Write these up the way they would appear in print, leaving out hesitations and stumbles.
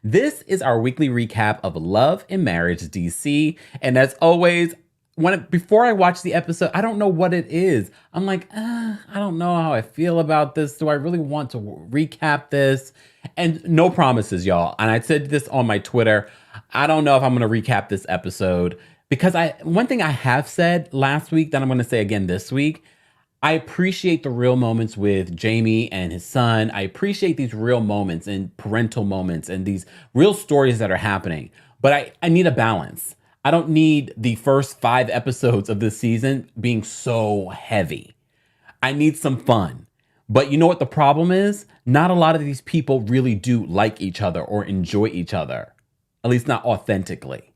This is our weekly recap of Love and Marriage DC. And as always, before I watch the episode, I don't know what it is. I'm like, I don't know how I feel about this. Do I really want to recap this? And no promises, y'all. And I said this on my Twitter. I don't know if I'm going to recap this episode because one thing I have said last week that I'm going to say again this week, I appreciate the real moments with Jamie and his son. I appreciate these real moments and parental moments and these real stories that are happening. But I need a balance. I don't need the first 5 episodes of this season being so heavy. I need some fun. But you know what the problem is? Not a lot of these people really do like each other or enjoy each other. At least not authentically.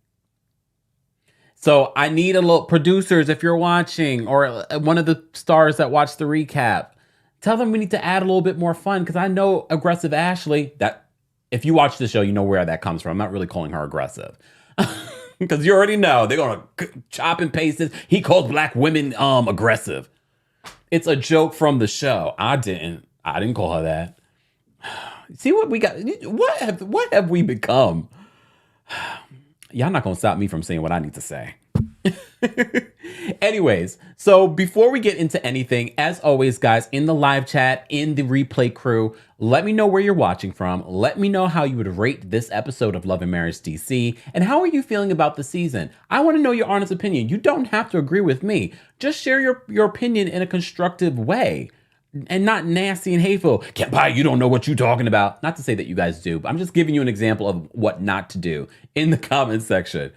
So I need a little producers, if you're watching, or one of the stars that watch the recap, tell them we need to add a little bit more fun. Because I know aggressive Ashley, that if you watch the show, you know where that comes from. I'm not really calling her aggressive. Because you already know they're going to chop and paste this. He called black women aggressive. It's a joke from the show. I didn't call her that. See what we got? What have we become? Y'all not gonna stop me from saying what I need to say. Anyways, so before we get into anything, as always, guys, in the live chat, in the replay crew, let me know where you're watching from. Let me know how you would rate this episode of Love and Marriage DC, and how are you feeling about the season? I want to know your honest opinion. You don't have to agree with me. Just share your opinion in a constructive way. And not nasty and hateful. Kempire, you don't know what you're talking about. Not to say that you guys do, but I'm just giving you an example of what not to do in the comment section.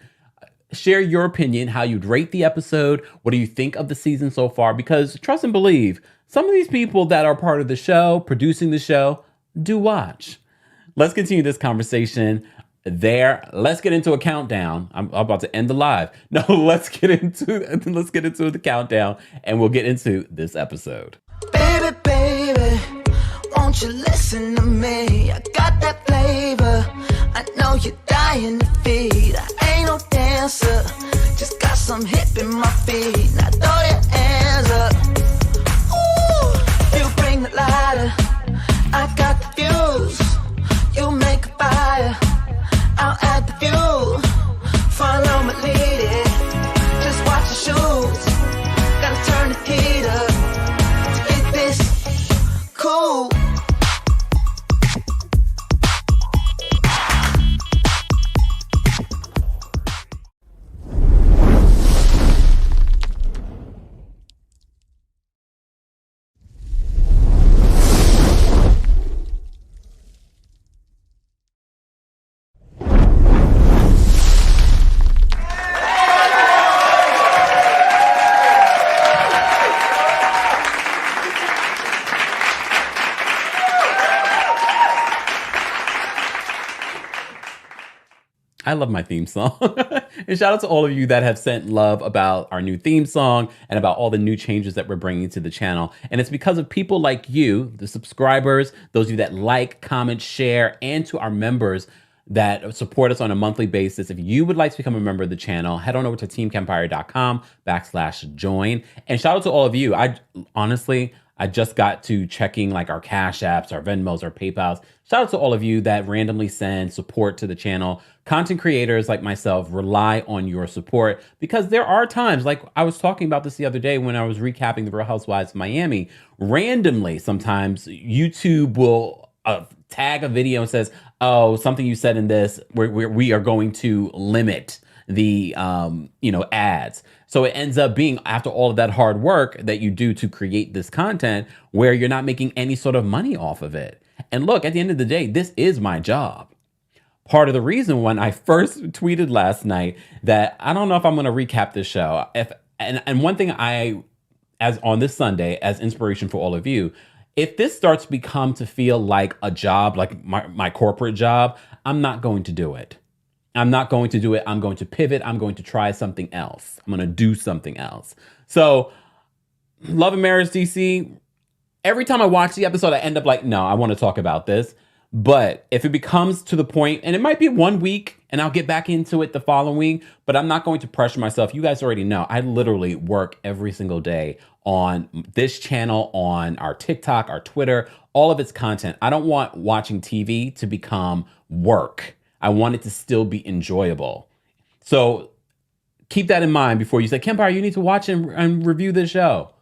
Share your opinion, how you'd rate the episode. What do you think of the season so far? Because trust and believe, some of these people that are part of the show, producing the show, do watch. Let's continue this conversation there. Let's get into a countdown. I'm about to end the live. No, let's get into the countdown, and we'll get into this episode. Baby, baby, won't you listen to me? I got that flavor. I know you're dying to feed. I ain't no dancer, just got some hip in my feet. Now throw your hands up. Ooh, you bring the lighter. I got the fuse. You make a fire. I'll add the fuel. Follow my lead. Just watch your shoes. Gotta turn the heat up. Cool. I love my theme song. And shout out to all of you that have sent love about our new theme song and about all the new changes that we're bringing to the channel. And it's because of people like you, the subscribers, those of you that like, comment, share, and to our members that support us on a monthly basis. If you would like to become a member of the channel, head on over to TheKempire.com/join. And shout out to all of you. I just got to checking like our Cash Apps, our Venmos, our PayPals. Shout out to all of you that randomly send support to the channel. Content creators like myself rely on your support because there are times, like I was talking about this the other day when I was recapping the Real Housewives of Miami, randomly sometimes YouTube will tag a video and says, oh, something you said in this, we are going to limit the ads. So it ends up being, after all of that hard work that you do to create this content, where you're not making any sort of money off of it. And look, at the end of the day, this is my job. Part of the reason when I first tweeted last night that I don't know if I'm going to recap this show. And one thing as on this Sunday, as inspiration for all of you, if this starts to become to feel like a job, like my corporate job, I'm not going to do it. I'm not going to do it. I'm going to pivot. I'm going to try something else. I'm going to do something else. So Love and Marriage DC, every time I watch the episode, I end up like, no, I want to talk about this. But if it becomes to the point, and it might be 1 week and I'll get back into it the following week, but I'm not going to pressure myself. You guys already know I literally work every single day on this channel, on our TikTok, our Twitter, all of its content. I don't want watching TV to become work. I want it to still be enjoyable. So keep that in mind before you say, Kempire, you need to watch and review this show.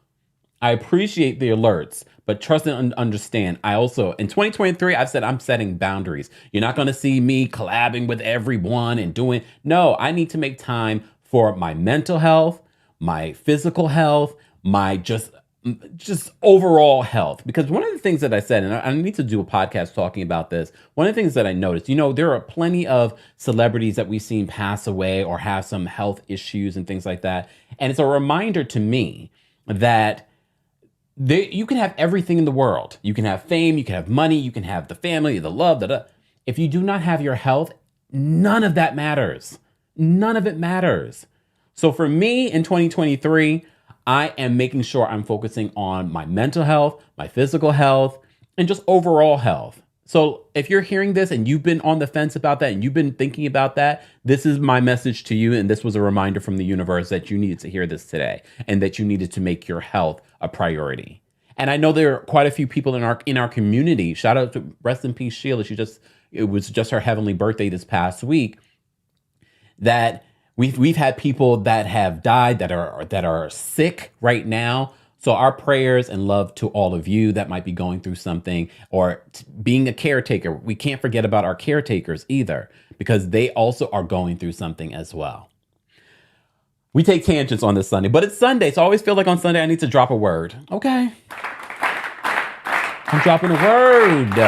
I appreciate the alerts, but trust and understand. I also, in 2023, I've said I'm setting boundaries. You're not going to see me collabing with everyone and doing, no, I need to make time for my mental health, my physical health, my just overall health. Because one of the things that I said, and I need to do a podcast talking about this, one of the things that I noticed, there are plenty of celebrities that we've seen pass away or have some health issues and things like that. And it's a reminder to me that you can have everything in the world. You can have fame, you can have money, you can have the family, the love, if you do not have your health, none of that matters. None of it matters. So for me in 2023, I am making sure I'm focusing on my mental health, my physical health, and just overall health. So if you're hearing this and you've been on the fence about that and you've been thinking about that, this is my message to you. And this was a reminder from the universe that you needed to hear this today and that you needed to make your health a priority. And I know there are quite a few people in our community. Shout out to rest in peace, Sheila. It was just her heavenly birthday this past week. That we've had people that have died that are sick right now. So our prayers and love to all of you that might be going through something or being a caretaker. We can't forget about our caretakers either, because they also are going through something as well. We take tangents on this Sunday, but it's Sunday, so I always feel like on Sunday I need to drop a word. Okay. I'm dropping a word.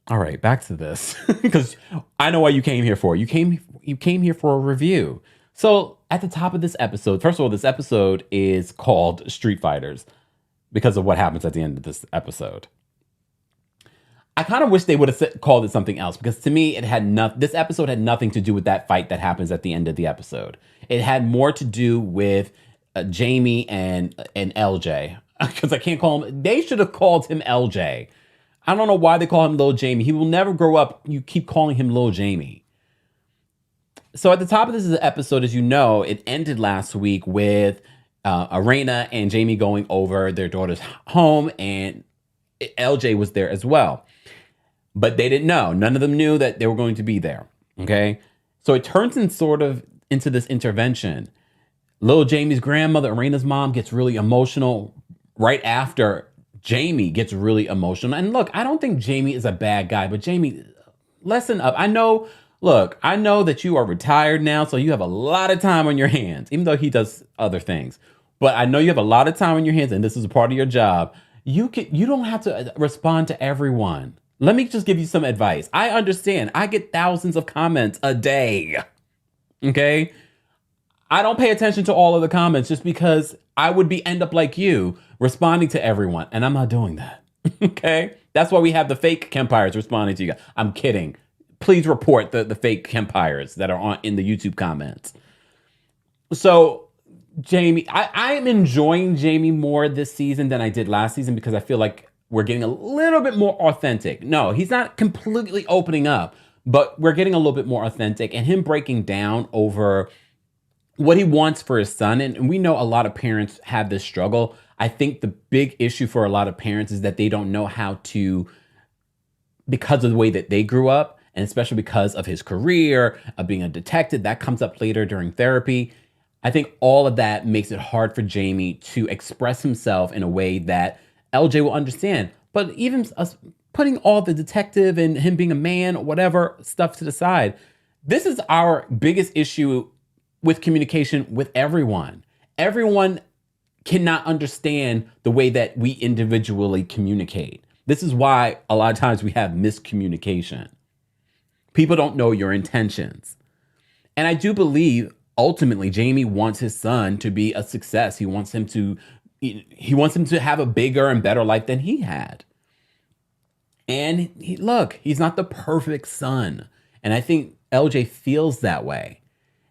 All right, back to this, because I know what you came here for. You came here for a review. So at the top of this episode, first of all, this episode is called Street Fighters because of what happens at the end of this episode. I kind of wish they would have called it something else, because to me, this episode had nothing to do with that fight that happens at the end of the episode. It had more to do with Jamie and LJ, because I can't call him. They should have called him LJ. I don't know why they call him Lil Jamie. He will never grow up. You keep calling him Lil Jamie. So at the top of this episode, as you know, it ended last week with Erana and Jamie going over their daughter's home, and LJ was there as well. But they didn't know. None of them knew that they were going to be there. Okay? So it turns into this intervention. Lil Jamie's grandmother, Erana's mom, gets really emotional right after Jamie gets really emotional. And look, I don't think Jamie is a bad guy, but Jamie, lessen up. I know that you are retired now, so you have a lot of time on your hands, even though he does other things. But I know you have a lot of time on your hands, and this is a part of your job. You don't have to respond to everyone. Let me just give you some advice. I understand. I get thousands of comments a day. Okay? I don't pay attention to all of the comments just because I would end up like you, responding to everyone, and I'm not doing that. Okay? That's why we have the fake Kempires responding to you guys. I'm kidding. Please report the fake Kempires that are in the YouTube comments. So Jamie, I'm enjoying Jamie more this season than I did last season, because I feel like we're getting a little bit more authentic. No, he's not completely opening up, but we're getting a little bit more authentic, and him breaking down over what he wants for his son. And we know a lot of parents have this struggle. I think the big issue for a lot of parents is that they don't know how to, because of the way that they grew up, and especially because of his career, of being a detective, that comes up later during therapy. I think all of that makes it hard for Jamie to express himself in a way that LJ will understand. But even us putting all the detective and him being a man or whatever stuff to the side, this is our biggest issue with communication with everyone. Everyone cannot understand the way that we individually communicate. This is why a lot of times we have miscommunication. People don't know your intentions. And I do believe ultimately Jamie wants his son to be a success. He wants him to have a bigger and better life than he had. And he's not the perfect son. And I think LJ feels that way.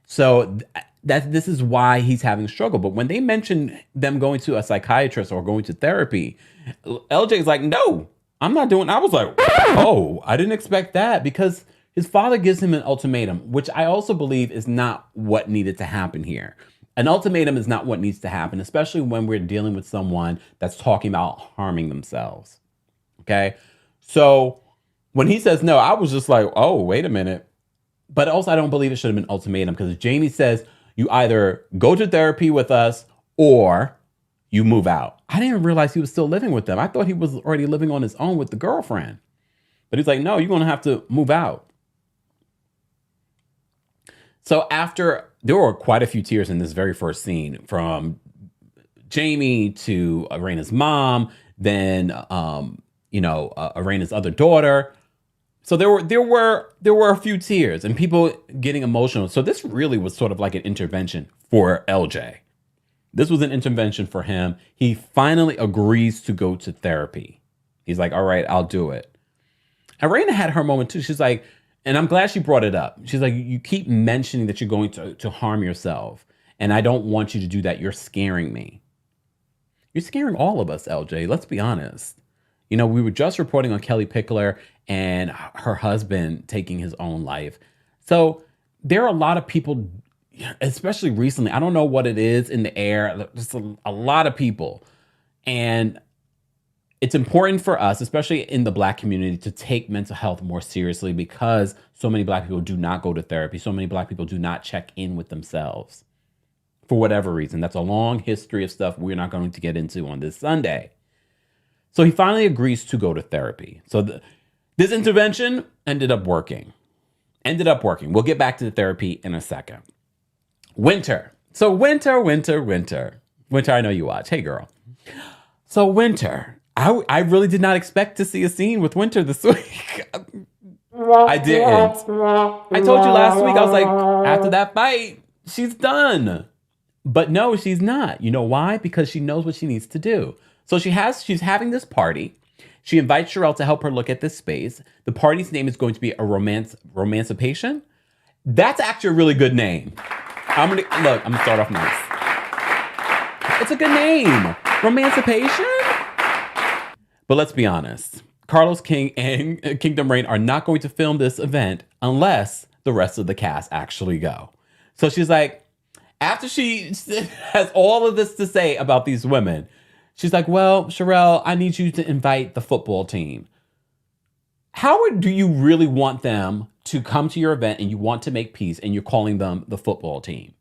So this is why he's having struggle. But when they mention them going to a psychiatrist or going to therapy, LJ's like, no, I'm not doing. I was like, oh, I didn't expect that, because his father gives him an ultimatum, which I also believe is not what needed to happen here. An ultimatum is not what needs to happen, especially when we're dealing with someone that's talking about harming themselves. Okay. So when he says no, I was just like, oh, wait a minute. But also, I don't believe it should have been ultimatum, because if Jamie says you either go to therapy with us or you move out. I didn't realize he was still living with them. I thought he was already living on his own with the girlfriend. But he's like, no, you're going to have to move out. So after, there were quite a few tears in this very first scene, from Jamie to Erana's mom, then Erana's other daughter. So there were a few tears and people getting emotional. So this really was sort of like an intervention for LJ. This was an intervention for him. He finally agrees to go to therapy. He's like, all right, I'll do it. Erana had her moment too. She's like, and I'm glad she brought it up. She's like, you keep mentioning that you're going to harm yourself, and I don't want you to do that. You're scaring me. You're scaring all of us, LJ. Let's be honest. We were just reporting on Kelly Pickler and her husband taking his own life. So there are a lot of people, especially recently, I don't know what it is in the air, just a lot of people. And it's important for us, especially in the Black community, to take mental health more seriously, because so many Black people do not go to therapy. So many Black people do not check in with themselves for whatever reason. That's a long history of stuff we're not going to get into on this Sunday. So he finally agrees to go to therapy. So this intervention ended up working. We'll get back to the therapy in a second. Winter. So Winter, I know you watch. Hey, girl. So Winter. I really did not expect to see a scene with Winter this week. I didn't. I told you last week, I was like, after that fight, she's done. But no, she's not. You know why? Because she knows what she needs to do. So she's having this party. She invites Shirelle to help her look at this space. The party's name is going to be a romancipation. That's actually a really good name. I'm gonna start off nice. It's a good name. Romancipation? But let's be honest. Carlos King and Kingdom Reign are not going to film this event unless the rest of the cast actually go. So she's like, after she has all of this to say about these women, she's like, well, Shirelle, I need you to invite the football team. How do you really want them to come to your event and you want to make peace and you're calling them the football team?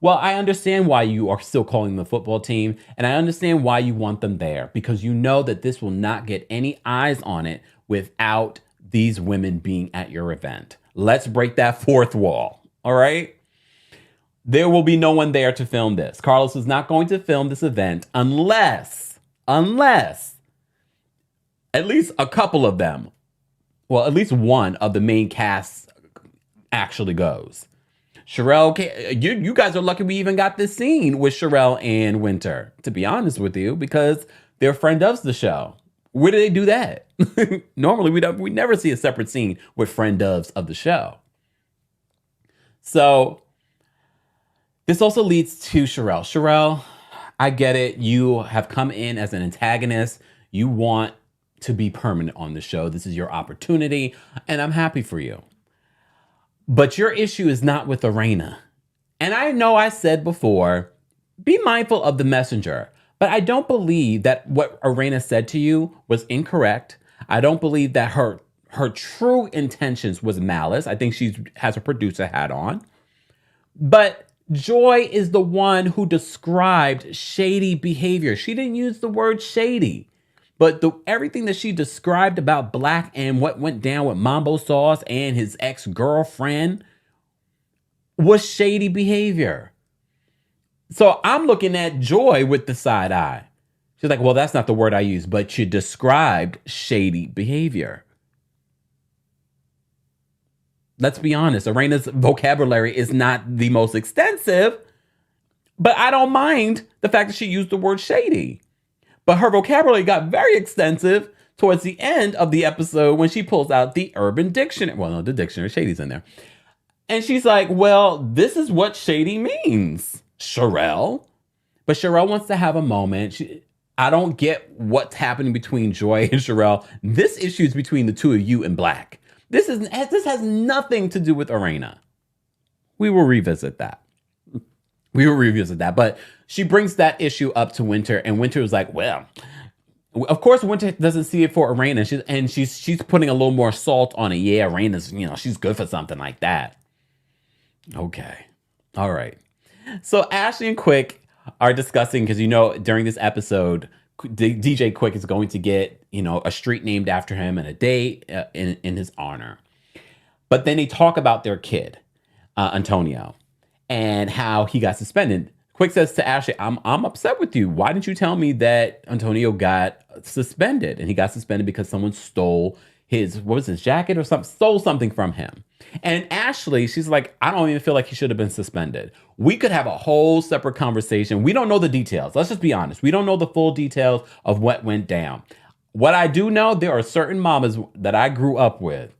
Well, I understand why you are still calling them the football team, and I understand why you want them there, because you know that this will not get any eyes on it without these women being at your event. Let's break that fourth wall, all right? There will be no one there to film this. Carlos is not going to film this event unless at least a couple of them, well, at least one of the main cast actually goes. Shirelle, you guys are lucky we even got this scene with Shirelle and Winter, to be honest with you, because they're friend ofs the show. Where do they do that? Normally, we never see a separate scene with friend ofs of the show. So this also leads to Shirelle. Shirelle, I get it. You have come in as an antagonist. You want to be permanent on the show. This is your opportunity, and I'm happy for you. But your issue is not with Erana. And I know I said before, be mindful of the messenger. But I don't believe that what Erana said to you was incorrect. I don't believe that her true intentions was malice. I think she has a producer hat on. But Joi is the one who described shady behavior. She didn't use the word shady. But everything that she described about Black and what went down with Mambo Sauce and his ex-girlfriend was shady behavior. So I'm looking at Joi with the side eye. She's like, well, that's not the word I used, but she described shady behavior. Let's be honest, Erana's vocabulary is not the most extensive, but I don't mind the fact that she used the word shady. But her vocabulary got very extensive towards the end of the episode when she pulls out the Urban Dictionary. Well, no, the dictionary, shady's in there. And she's like, well, this is what shady means, Shirelle. But Shirelle wants to have a moment. I don't get what's happening between Joi and Shirelle. This issue is between the two of you and Black. This has nothing to do with Erana. We will revisit that. But she brings that issue up to Winter, and Winter was like, well, Of course, Winter doesn't see it for Erana. She's putting a little more salt on it. Yeah, Raina's, she's good for something like that. Okay. All right. So Ashley and Quick are discussing, because during this episode, DJ Quick is going to get a street named after him and a day in his honor. But then they talk about their kid, Antonio, and how he got suspended. Quick says to Ashley, I'm upset with you. Why didn't you tell me that Antonio got suspended? And he got suspended because someone stole his jacket or something, stole something from him. And Ashley, she's like, I don't even feel like he should have been suspended. We could have a whole separate conversation. We don't know the details. Let's just be honest. We don't know the full details of what went down. What I do know, there are certain mamas that I grew up with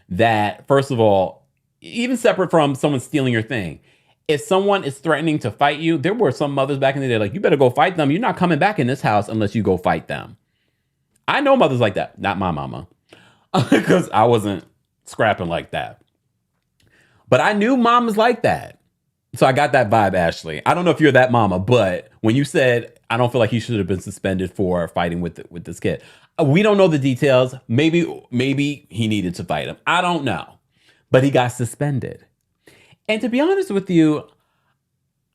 that, first of all, even separate from someone stealing your thing, if someone is threatening to fight you, there were some mothers back in the day like, you better go fight them. You're not coming back in this house unless you go fight them. I know mothers like that. Not my mama. Because I wasn't scrapping like that. But I knew mamas like that. So I got that vibe, Ashley. I don't know if you're that mama, but when you said, I don't feel like he should have been suspended for fighting with this kid. We don't know the details. Maybe he needed to fight him. I don't know. But he got suspended. And to be honest with you,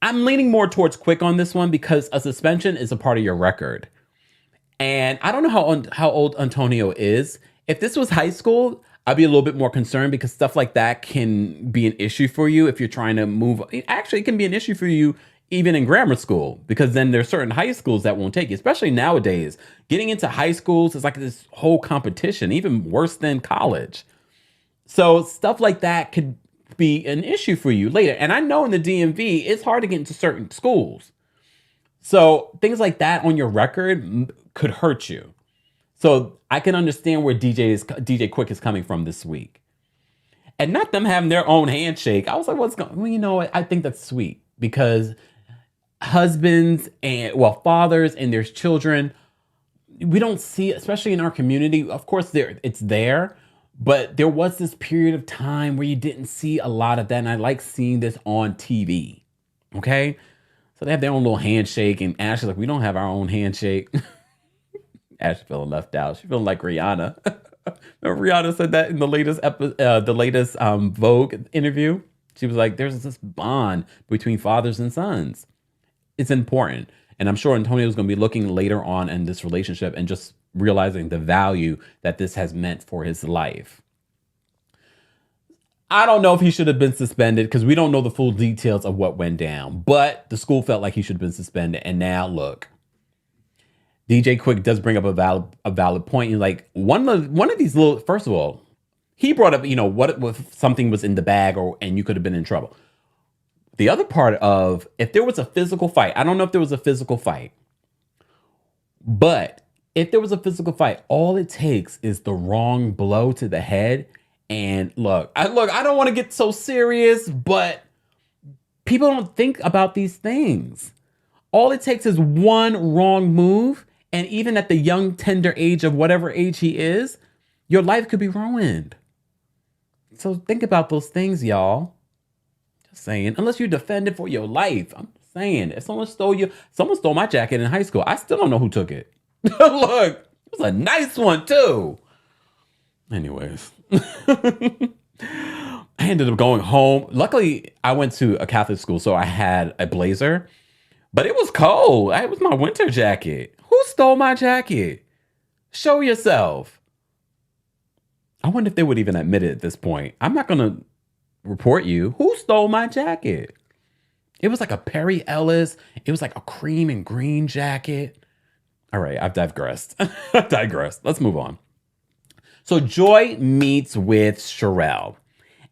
I'm leaning more towards Quick on this one because a suspension is a part of your record. And I don't know how old Antonio is. If this was high school, I'd be a little bit more concerned because stuff like that can be an issue for you if you're trying to move. Actually, it can be an issue for you even in grammar school, because then there's certain high schools that won't take you, especially nowadays. Getting into high schools is like this whole competition, even worse than college. So stuff like that could be an issue for you later. And I know in the DMV, it's hard to get into certain schools. So things like that on your record could hurt you. So I can understand where DJ Quick is coming from this week. And not them having their own handshake. I was like, what's going on? Well, you know what? I think that's sweet because husbands fathers and their children, we don't see, especially in our community. Of course, it's there. But there was this period of time where you didn't see a lot of that. And I like seeing this on TV. Okay? So they have their own little handshake. And Ashley's like, we don't have our own handshake. Ashley feeling left out. She's feeling like Rihanna. Remember Rihanna said that in the latest Vogue interview? She was like, there's this bond between fathers and sons. It's important. And I'm sure Antonio's going to be looking later on in this relationship and just realizing the value that this has meant for his life. I don't know if he should have been suspended because we don't know the full details of what went down, but the school felt like he should have been suspended. And now look, DJ Quick does bring up a valid point. And like one of these little, first of all, he brought up, what if something was in the bag and you could have been in trouble. The other part of, if there was a physical fight, I don't know if there was a physical fight, but if there was a physical fight, all it takes is the wrong blow to the head. And look, I don't want to get so serious, but people don't think about these things. All it takes is one wrong move. And even at the young, tender age of whatever age he is, your life could be ruined. So think about those things, y'all. Just saying, unless you're defending for your life. I'm saying, if someone stole my jacket in high school, I still don't know who took it. Look, it was a nice one too. Anyways, I ended up going home. Luckily, I went to a Catholic school, so I had a blazer, but it was cold. It was my winter jacket. Who stole my jacket? Show yourself. I wonder if they would even admit it at this point. I'm not going to report you. Who stole my jacket? It was like a Perry Ellis. It was like a cream and green jacket. All right, I've digressed. Let's move on. So Joi meets with Shirelle.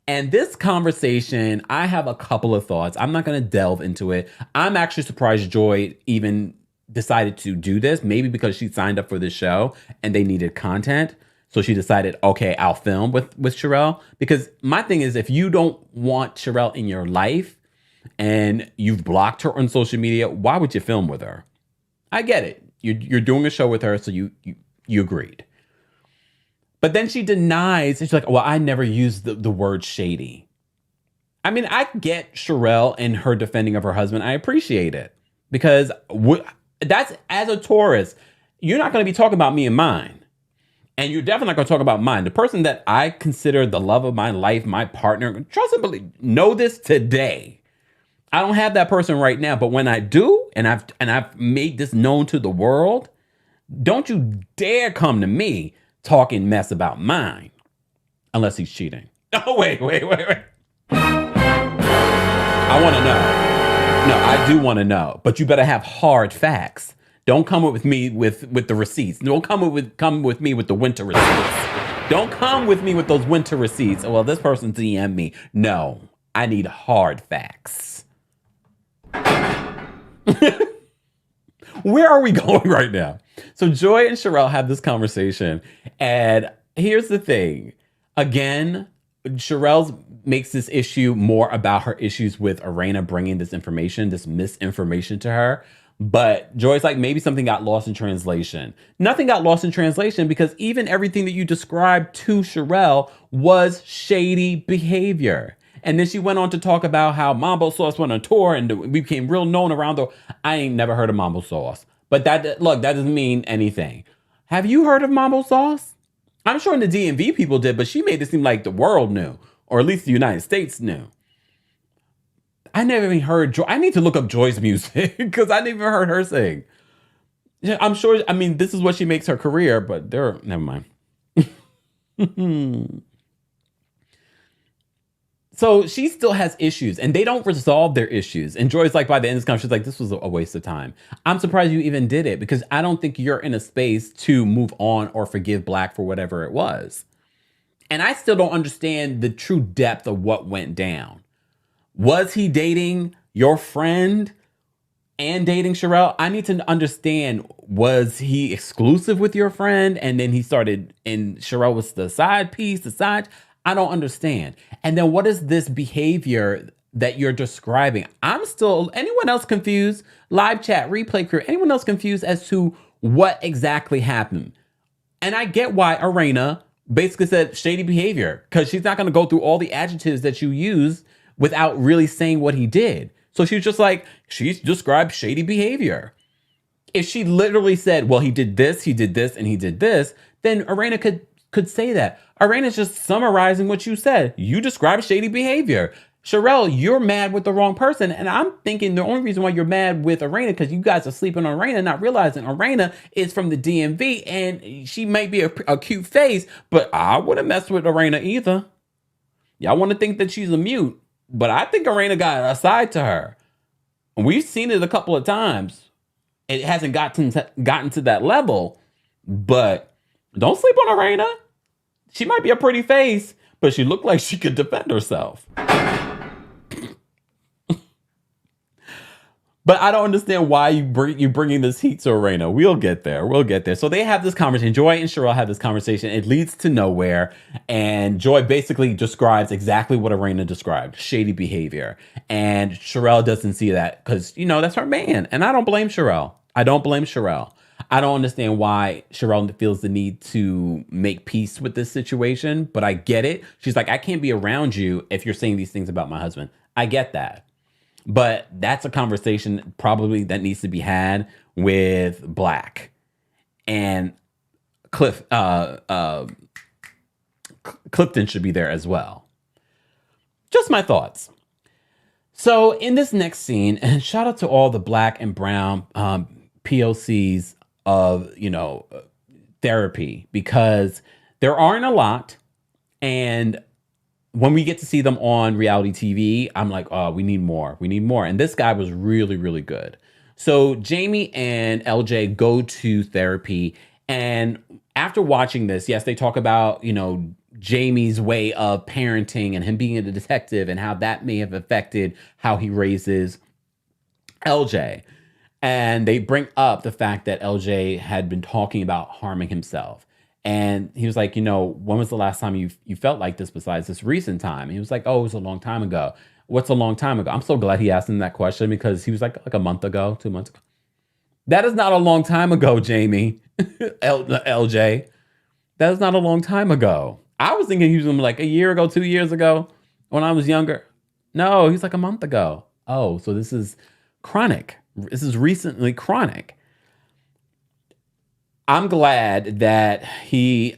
And this conversation, I have a couple of thoughts. I'm not going to delve into it. I'm actually surprised Joi even decided to do this. Maybe because she signed up for this show and they needed content. So she decided, okay, I'll film with Shirelle. Because my thing is, if you don't want Shirelle in your life and you've blocked her on social media, why would you film with her? I get it. You're doing a show with her, so you agreed. But then she denies, and she's like, well, I never used the word shady. I mean, I get Shirelle and her defending of her husband. I appreciate it. Because that's, as a tourist, you're not going to be talking about me and mine. And you're definitely not going to talk about mine. The person that I consider the love of my life, my partner, trust and believe, know this today. I don't have that person right now, but when I do, and I've made this known to the world, don't you dare come to me talking mess about mine, unless he's cheating. Oh, wait. I want to know. No, I do want to know, but you better have hard facts. Don't come with me with the receipts. Don't come with me with the winter receipts. Don't come with me with those winter receipts. Well, this person DM'd me. No, I need hard facts. Where are we going right now? So Joi and Sherrelle have this conversation, and here's the thing. Again, Sherelle makes this issue more about her issues with Erana bringing this information, this misinformation to her. But Joy's like, maybe something got lost in translation. Nothing got lost in translation because even everything that you described to Sherelle was shady behavior. And then she went on to talk about how Mambo Sauce went on tour and we became real known around the... I ain't never heard of Mambo Sauce. But that doesn't mean anything. Have you heard of Mambo Sauce? I'm sure in the DMV people did, but she made it seem like the world knew, or at least the United States knew. I never even heard Joy. I need to look up Joy's music because I never heard her sing. I'm sure, I mean, this is what she makes her career, but never mind. So she still has issues and they don't resolve their issues. And Joy's like, by the end of this conversation, she's like, this was a waste of time. I'm surprised you even did it because I don't think you're in a space to move on or forgive Black for whatever it was. And I still don't understand the true depth of what went down. Was he dating your friend and dating Sherelle? I need to understand, was he exclusive with your friend and then he started and Sherelle was the side piece, the side? I don't understand. And then what is this behavior that you're describing? I'm still, anyone else confused? Live chat, replay crew, anyone else confused as to what exactly happened? And I get why Erana basically said shady behavior because she's not going to go through all the adjectives that you use without really saying what he did. So she was just like, she's described shady behavior. If she literally said, well, he did this, and he did this, then Erana could say that. Erana's just summarizing what you said. You described shady behavior. Sherelle, you're mad with the wrong person. And I'm thinking the only reason why you're mad with Erana because you guys are sleeping on Erana, not realizing Erana is from the DMV and she might be a cute face, but I wouldn't mess with Erana either. Y'all want to think that she's a mute. But I think Erana got a side to her. We've seen it a couple of times. It hasn't gotten to that level. But don't sleep on Erana. She might be a pretty face, but she looked like she could defend herself. But I don't understand why you bringing this heat to Erana. We'll get there. So they have this conversation. Joi and Sherrelle have this conversation. It leads to nowhere. And Joi basically describes exactly what Erana described. Shady behavior. And Sherrelle doesn't see that because, that's her man. And I don't blame Sherrelle. I don't understand why Sherrelle feels the need to make peace with this situation. But I get it. She's like, I can't be around you if you're saying these things about my husband. I get that. But that's a conversation probably that needs to be had with Black and Clifton should be there as well. Just my thoughts. So in this next scene, and shout out to all the Black and brown POCs of, therapy, because there aren't a lot. And when we get to see them on reality TV, I'm like, oh, we need more. And this guy was really, really good. So Jaime and LJ go to therapy. And after watching this, yes, they talk about, Jamie's way of parenting and him being a detective and how that may have affected how he raises LJ. And they bring up the fact that LJ had been talking about harming himself. And he was like, when was the last time you felt like this besides this recent time? And he was like, oh, it was a long time ago. What's a long time ago? I'm so glad he asked him that question because he was like a month ago, 2 months ago. That is not a long time ago, Jaime. LJ. That is not a long time ago. I was thinking he was like a year ago, 2 years ago when I was younger. No, he's like a month ago. Oh, so this is chronic. This is recently chronic. I'm glad that he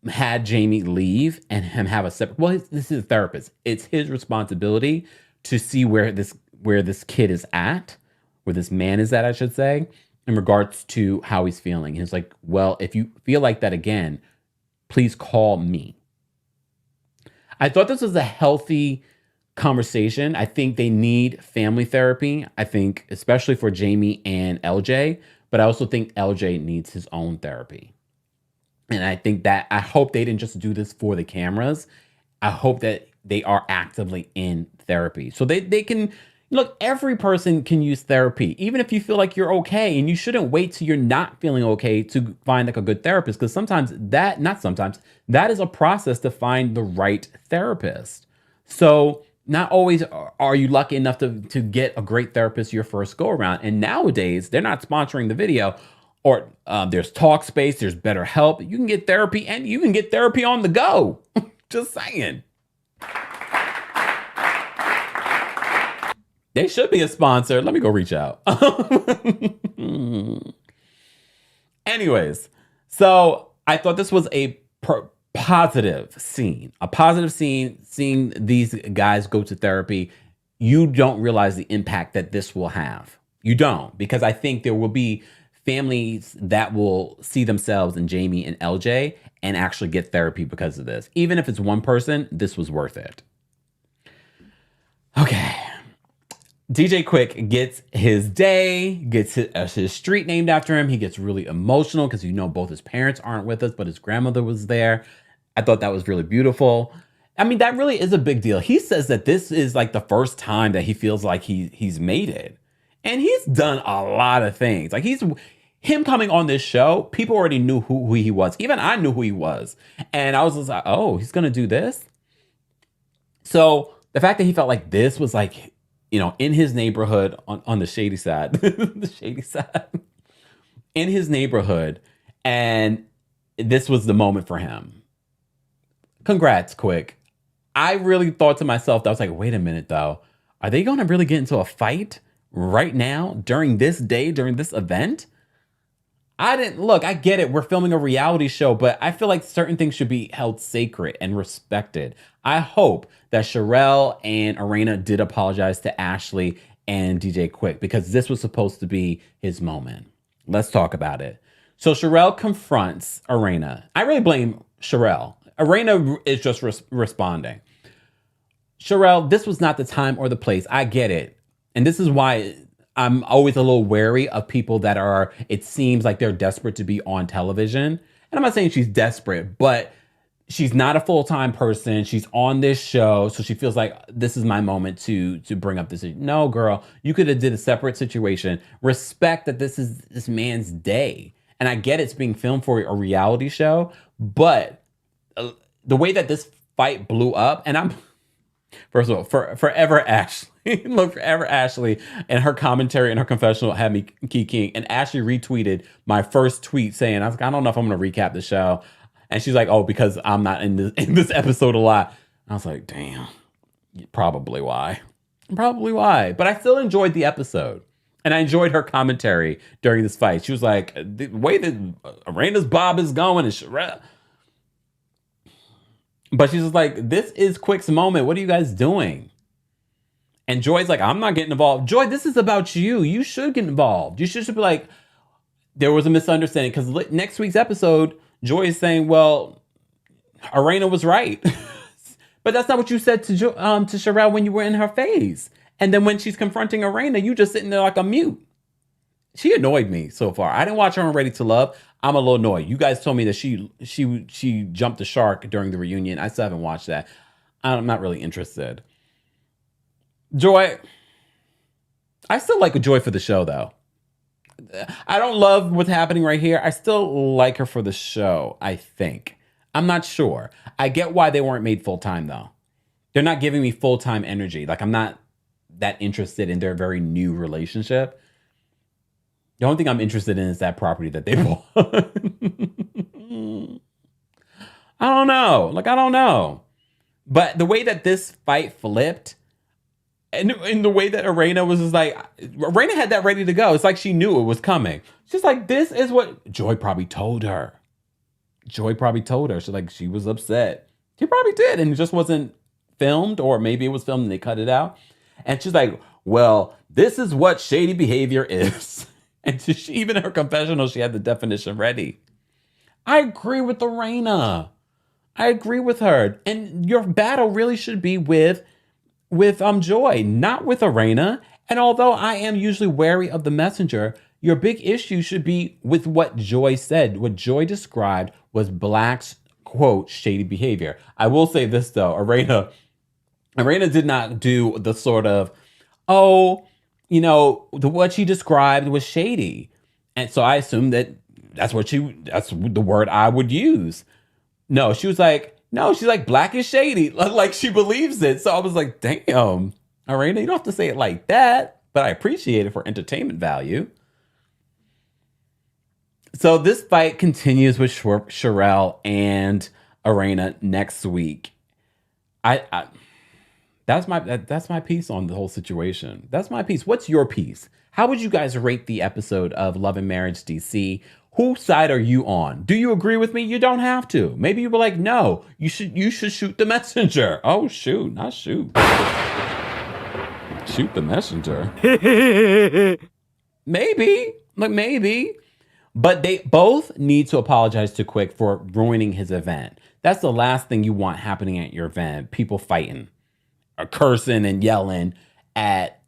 had Jamie leave and him have a separate. Well, this is a therapist. It's his responsibility to see where this kid is at, where this man is at, I should say, in regards to how he's feeling. He's like, well, if you feel like that again, please call me. I thought this was a healthy conversation. I think they need family therapy. I think especially for Jamie and LJ, but I also think LJ needs his own therapy. And I hope they didn't just do this for the cameras. I hope that they are actively in therapy. So they can look, every person can use therapy, even if you feel like you're okay, and you shouldn't wait till you're not feeling okay to find like a good therapist. Because that is a process to find the right therapist. So not always are you lucky enough to get a great therapist your first go around. And nowadays they're not sponsoring the video. Or there's Talkspace, there's BetterHelp. You can get therapy, and you can get therapy on the go. Just saying. They should be a sponsor. Let me go reach out. Anyways, so I thought this was a positive scene. A positive scene, seeing these guys go to therapy. You don't realize the impact that this will have. You don't, because I think there will be families that will see themselves in Jamie and LJ and actually get therapy because of this. Even if it's one person, this was worth it. Okay. DJ Quick gets his day, gets his street named after him. He gets really emotional because both his parents aren't with us, but his grandmother was there. I thought that was really beautiful. I mean, that really is a big deal. He says that this is like the first time that he feels like he's made it. And he's done a lot of things. Like him coming on this show, people already knew who he was. Even I knew who he was. And I was just like, oh, he's going to do this? So the fact that he felt like this was like, in his neighborhood on the shady side, the shady side, in his neighborhood, and this was the moment for him. Congrats, Quick. I really thought to myself, I was like, wait a minute, though. Are they going to really get into a fight right now during this day, during this event? I get it. We're filming a reality show, but I feel like certain things should be held sacred and respected. I hope that Sherrelle and Erana did apologize to Ashley and DJ Quick, because this was supposed to be his moment. Let's talk about it. So Sherrelle confronts Erana. I really blame Sherrelle. Erana is just responding. Sherrelle, this was not the time or the place. I get it. And this is why I'm always a little wary of people that it seems like they're desperate to be on television. And I'm not saying she's desperate, but she's not a full-time person. She's on this show, so she feels like this is my moment to bring up this. No, girl, you could have did a separate situation. Respect that this is this man's day. And I get it's being filmed for a reality show, but the way that this fight blew up, and I'm, first of all, forever Ashley. Look, forever Ashley and her commentary and her confessional had me keying. And Ashley retweeted my first tweet saying, I don't know if I'm going to recap the show. And she's like, oh, because I'm not in this episode a lot. I was like, damn, probably why. But I still enjoyed the episode. And I enjoyed her commentary during this fight. She was like, the way that Arana's bob is going is Shirelle. But she's just like, this is Quick's moment. What are you guys doing? And Joy's like, I'm not getting involved. Joi, this is about you. You should get involved. You should be like, there was a misunderstanding. Because next week's episode, Joi is saying, well, Erana was right. But that's not what you said to Sherrelle when you were in her phase. And then when she's confronting Erana, you just sitting there like a mute. She annoyed me so far. I didn't watch her on Ready to Love. I'm a little annoyed. You guys told me that she jumped the shark during the reunion. I still haven't watched that. I'm not really interested. Joi, I still like a Joi for the show, though. I don't love what's happening right here. I still like her for the show, I think. I'm not sure. I get why they weren't made full-time, though. They're not giving me full-time energy. Like, I'm not that interested in their very new relationship. The only thing I'm interested in is that property that they bought. I don't know. I don't know. But the way that this fight flipped, And in the way that Erana was just like, Erana had that ready to go. It's like she knew it was coming. She's like, this is what Joi probably told her. Joi probably told her. She's like, she was upset. She probably did. And it just wasn't filmed, or maybe it was filmed and they cut it out. And she's like, well, this is what shady behavior is. And she, even in her confessional, she had the definition ready. I agree with Erana. I agree with her. And your battle really should be with Joi, not with Erana. And although I am usually wary of the messenger, your big issue should be with what Joi said. What Joi described was Black's, quote, shady behavior. I will say this, though. Erana did not do the sort of, what she described was shady. And so I assumed that's the word I would use. No, she's like, Black is shady. Like she believes it. So I was like, damn, Erana, you don't have to say it like that, but I appreciate it for entertainment value. So this fight continues with Sherrelle and Erana next week. That's my piece on the whole situation. That's my piece. What's your piece? How would you guys rate the episode of Love and Marriage DC? Whose side are you on? Do you agree with me? You don't have to. Maybe you were like, no, you should shoot the messenger. Oh, shoot, not shoot. Shoot the messenger. Maybe. But they both need to apologize to Quick for ruining his event. That's the last thing you want happening at your event. People fighting or cursing and yelling at,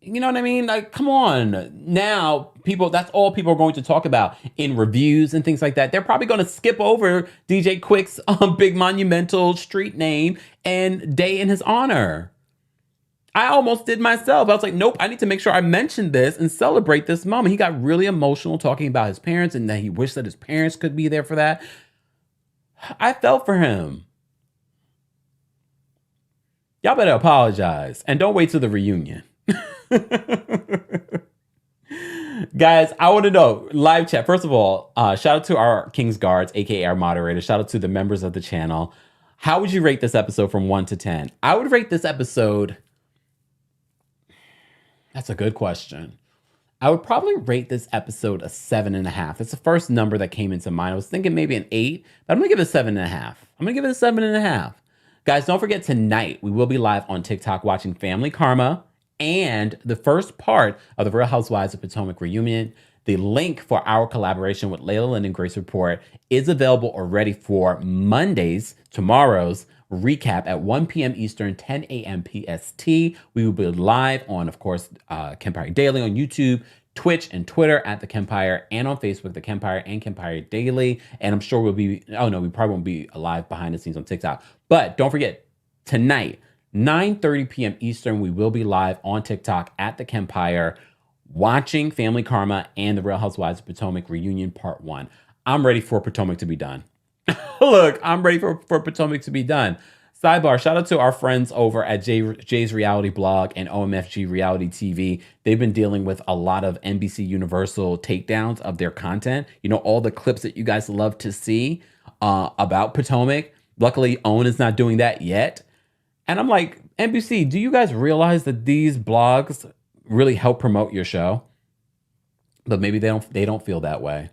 you know what I mean? Like, come on. Now, that's all people are going to talk about in reviews and things like that. They're probably going to skip over DJ Quick's big monumental street name and day in his honor. I almost did myself. I was like, nope, I need to make sure I mention this and celebrate this moment. He got really emotional talking about his parents and that he wished that his parents could be there for that. I felt for him. Y'all better apologize and don't wait till the reunion. Guys, I want to know, live chat. First of all, shout out to our King's Guards, aka our moderators. Shout out to the members of the channel. How would you rate this episode from 1 to 10? I would rate this episode. That's a good question. I would probably rate this episode a 7.5. That's the first number that came into mind. I was thinking maybe an 8, but I'm gonna give it a 7.5. I'm gonna give it a 7.5. Guys, don't forget tonight we will be live on TikTok watching Family Karma and the first part of the Real Housewives of Potomac reunion. The link for our collaboration with Layla Lynn and Grace Report is available already for tomorrow's recap at 1 p.m. Eastern, 10 a.m. PST. We will be live on, of course, Kempire Daily on YouTube, Twitch, and Twitter at TheKempire, and on Facebook, TheKempire and Kempire Daily. And I'm sure we probably won't be live behind the scenes on TikTok. But don't forget, tonight, 9:30 p.m. Eastern, we will be live on TikTok at TheKempire, watching Family Karma and the Real Housewives of Potomac reunion part 1. I'm ready for Potomac to be done. Look, I'm ready for Potomac to be done. Sidebar, shout out to our friends over at Jay's Reality Blog and OMFG Reality TV. They've been dealing with a lot of NBC Universal takedowns of their content. You know, all the clips that you guys love to see about Potomac. Luckily, OWN is not doing that yet. And I'm like, NBC, do you guys realize that these blogs really help promote your show? But maybe they don't feel that way.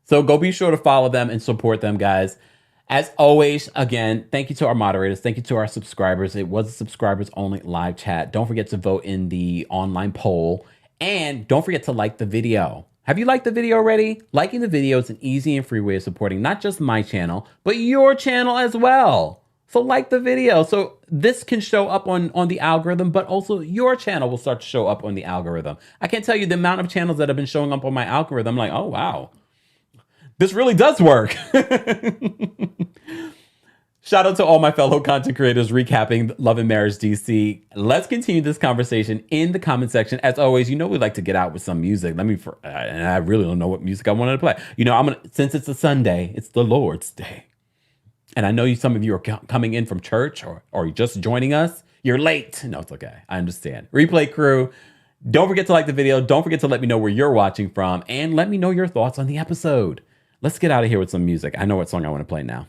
So go be sure to follow them and support them, guys. As always, again, thank you to our moderators. Thank you to our subscribers. It was a subscribers only live chat. Don't forget to vote in the online poll. And don't forget to like the video. Have you liked the video already? Liking the video is an easy and free way of supporting not just my channel, but your channel as well. So like the video. So this can show up on the algorithm, but also your channel will start to show up on the algorithm. I can't tell you the amount of channels that have been showing up on my algorithm. I'm like, oh, wow. This really does work. Shout out to all my fellow content creators recapping Love and Marriage DC. Let's continue this conversation in the comment section. As always, you know we like to get out with some music. And I really don't know what music I wanted to play. You know, since it's a Sunday, it's the Lord's Day. And I know some of you are coming in from church or just joining us. You're late. No, it's okay. I understand. Replay crew, don't forget to like the video. Don't forget to let me know where you're watching from. And let me know your thoughts on the episode. Let's get out of here with some music. I know what song I want to play now.